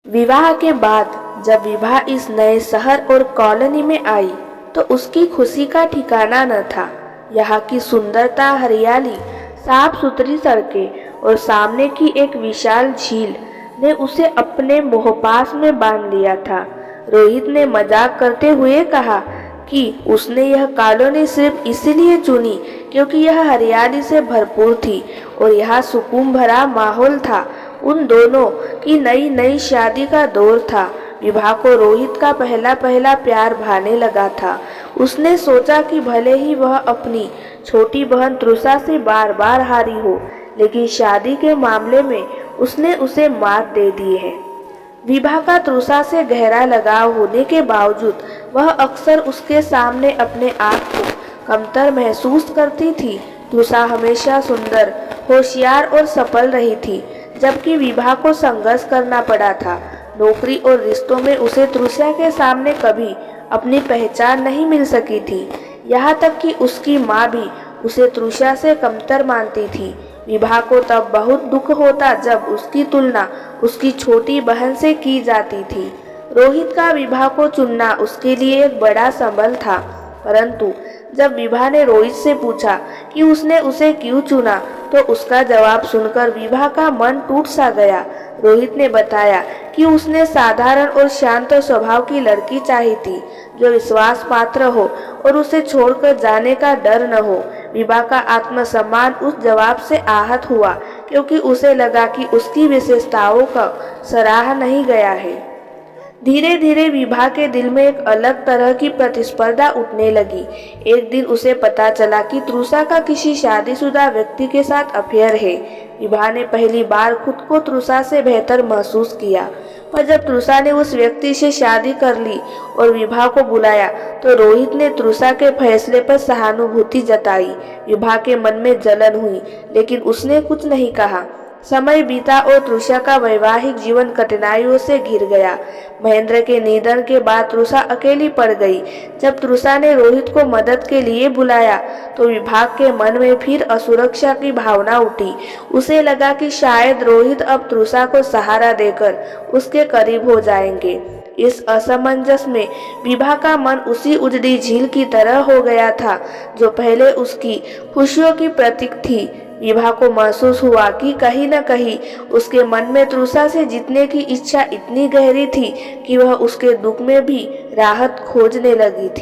विवाह के बाद जब विभा इस नए शहर और कॉलोनी में आई तो उसकी खुशी का ठिकाना न था। यहाँ की सुंदरता, हरियाली, साफ सुथरी सड़कें और सामने की एक विशाल झील ने उसे अपने मोहपास में बांध लिया था। रोहित ने मजाक करते हुए कहा कि उसने यह कॉलोनी सिर्फ इसलिए चुनी क्योंकि यह हरियाली से भरपूर थी और यहाँ सुकून भरा माहौल था। उन दोनों की नई नई शादी का दौर था। विभा को रोहित का पहला प्यार भाने लगा था। उसने सोचा कि भले ही वह अपनी छोटी बहन तृषा से बार बार हारी हो, लेकिन शादी के मामले में उसने उसे मात दे दी है। विभा का तृषा से गहरा लगाव होने के बावजूद वह अक्सर उसके सामने अपने आप को कमतर महसूस करती थी। तृषा हमेशा सुंदर, होशियार और सफल रही थी, जबकि विभा को संघर्ष करना पड़ा था। नौकरी और रिश्तों में उसे तृषा के सामने कभी अपनी पहचान नहीं मिल सकी थी। यहाँ तक कि उसकी माँ भी उसे तृषा से कमतर मानती थी। विभा को तब बहुत दुख होता जब उसकी तुलना उसकी छोटी बहन से की जाती थी। रोहित का विभा को चुनना उसके लिए एक बड़ा संबल था, परंतु जब विभा ने रोहित से पूछा कि उसने उसे क्यों चुना तो उसका जवाब सुनकर विभा का मन टूट सा गया। रोहित ने बताया कि उसने साधारण और शांत स्वभाव की लड़की चाही थी, जो विश्वास पात्र हो और उसे छोड़कर जाने का डर न हो। विभा का आत्मसम्मान उस जवाब से आहत हुआ, क्योंकि उसे लगा कि उसकी विशेषताओं का सराहा नहीं गया है। धीरे धीरे विभा के दिल में एक अलग तरह की प्रतिस्पर्धा उठने लगी। एक दिन उसे पता चला कि तृषा का किसी शादीशुदा व्यक्ति के साथ अफेयर है। विभा ने पहली बार खुद को तृषा से बेहतर महसूस किया, पर जब तृषा ने उस व्यक्ति से शादी कर ली और विभा को बुलाया तो रोहित ने तृषा के फैसले पर सहानुभूति जताई। विभा के मन में जलन हुई, लेकिन उसने कुछ नहीं कहा। समय बीता और तृषा का वैवाहिक जीवन कठिनाइयों से घिर गया। महेंद्र के निधन के बाद तृषा अकेली पड़ गई। जब तृषा ने रोहित को मदद के लिए बुलाया तो विभा के मन में फिर असुरक्षा की भावना उठी। उसे लगा कि शायद रोहित अब तृषा को सहारा देकर उसके करीब हो जाएंगे। इस असमंजस में विभा का मन उसी उजड़ी झील की तरह हो गया था जो पहले उसकी खुशियों की प्रतीक थी। विभा को महसूस हुआ कि कहीं न कहीं उसके मन में तृषा से जीतने की इच्छा इतनी गहरी थी कि वह उसके दुख में भी राहत खोजने लगी थी।